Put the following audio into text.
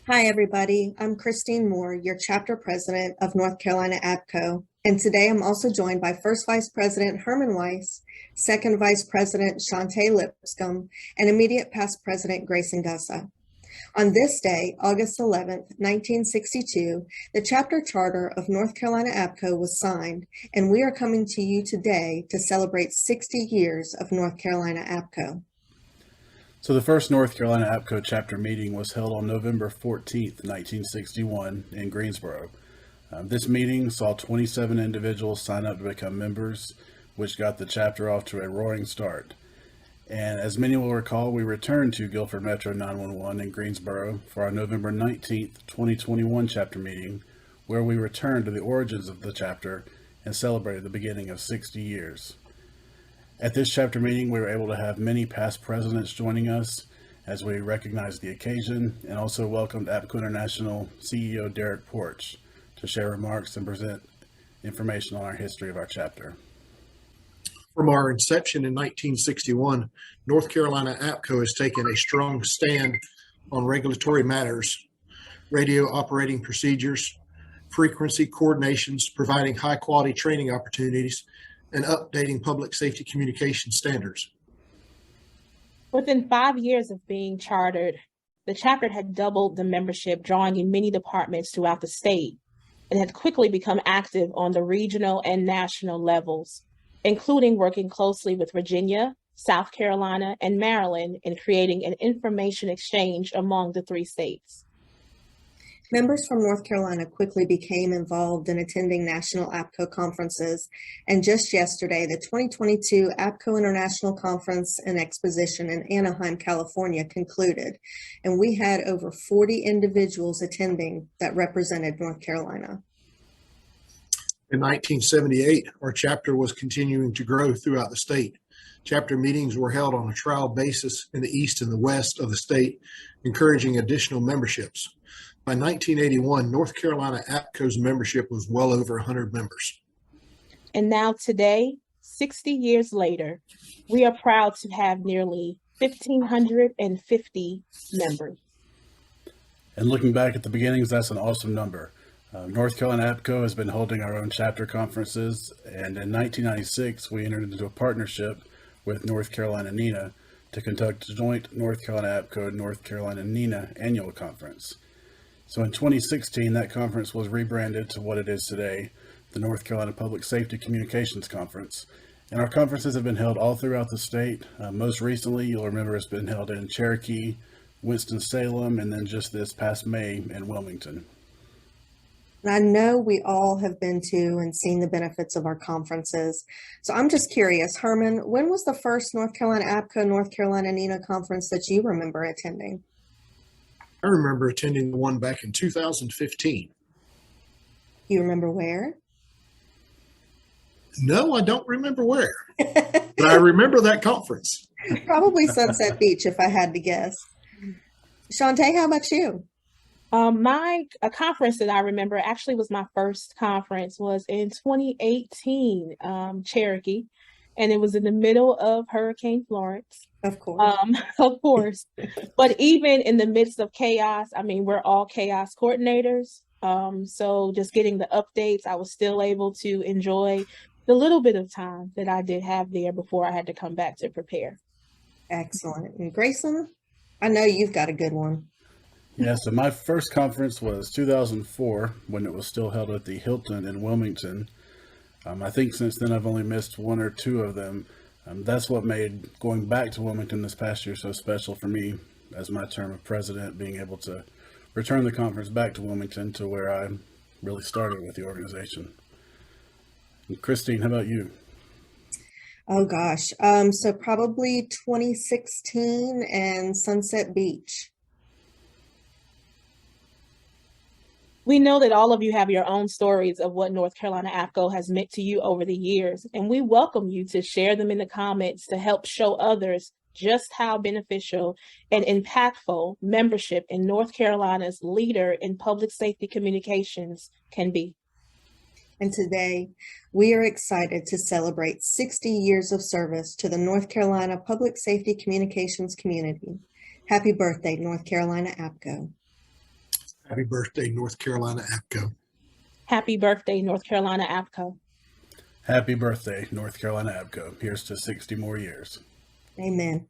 Hi, everybody. I'm Christine Moore, your chapter president of North Carolina APCO. And today I'm also joined by First Vice President Herman Weiss, Second Vice President Shantae Lipscomb, and immediate past President Grayson Gussa. On this day, August 11th, 1962, the chapter charter of North Carolina APCO was signed, and we are coming to you today to celebrate 60 years of North Carolina APCO. So the first North Carolina APCO chapter meeting was held on November 14th, 1961 in Greensboro. This meeting saw 27 individuals sign up to become members, which got the chapter off to a roaring start. And as many will recall, we returned to Guilford Metro 911 in Greensboro for our November 19th, 2021 chapter meeting, where we returned to the origins of the chapter and celebrated the beginning of 60 years. At this chapter meeting, we were able to have many past presidents joining us as we recognized the occasion and also welcomed APCO International CEO Derek Porch to share remarks and present information on our history of our chapter. From our inception in 1961, North Carolina APCO has taken a strong stand on regulatory matters, radio operating procedures, frequency coordinations, providing high-quality training opportunities, and updating public safety communication standards. Within 5 years of being chartered, the chapter had doubled the membership, drawing in many departments throughout the state, and had quickly become active on the regional and national levels, including working closely with Virginia, South Carolina, and Maryland in creating an information exchange among the three states. Members from North Carolina quickly became involved in attending national APCO conferences, and just yesterday, the 2022 APCO International Conference and Exposition in Anaheim, California concluded, and we had over 40 individuals attending that represented North Carolina. In 1978, our chapter was continuing to grow throughout the state. Chapter meetings were held on a trial basis in the east and the west of the state, encouraging additional memberships. By 1981, North Carolina APCO's membership was well over 100 members. And now today, 60 years later, we are proud to have nearly 1,550 members. And looking back at the beginnings, that's an awesome number. North Carolina APCO has been holding our own chapter conferences, and in 1996, we entered into a partnership with North Carolina NENA to conduct a joint North Carolina APCO North Carolina NENA annual conference. So in 2016, that conference was rebranded to what it is today, the North Carolina Public Safety Communications Conference. And our conferences have been held all throughout the state. Most recently, you'll remember it's been held in Cherokee, Winston-Salem, and then just this past May in Wilmington. And I know we all have been to and seen the benefits of our conferences. So I'm just curious, Herman, when was the first North Carolina APCO North Carolina NENA conference that you remember attending? I remember attending the one back in 2015. You remember where? No, I don't remember where, but I remember that conference. Probably Sunset Beach, if I had to guess. Shantae, how about you? My conference that I remember actually was my first conference was in 2018, Cherokee, and it was in the middle of Hurricane Florence. Of course. Of course. But even in the midst of chaos, I mean, we're all chaos coordinators. So just getting the updates, I was still able to enjoy the little bit of time that I did have there before I had to come back to prepare. Excellent. And Grayson, I know you've got a good one. Yeah, so my first conference was 2004 when it was still held at the Hilton in Wilmington. I think since then I've only missed one or two of them. That's what made going back to Wilmington this past year so special for me as my term of president, being able to return the conference back to Wilmington to where I really started with the organization. And Christine, how about you? Oh gosh. So probably 2016 and Sunset Beach. We know that all of you have your own stories of what North Carolina APCO has meant to you over the years, and we welcome you to share them in the comments to help show others just how beneficial and impactful membership in North Carolina's leader in public safety communications can be. And today, we are excited to celebrate 60 years of service to the North Carolina Public Safety Communications community. Happy birthday, North Carolina APCO. Happy birthday, North Carolina APCO. Happy birthday, North Carolina APCO. Happy birthday, North Carolina APCO. Here's to 60 more years. Amen.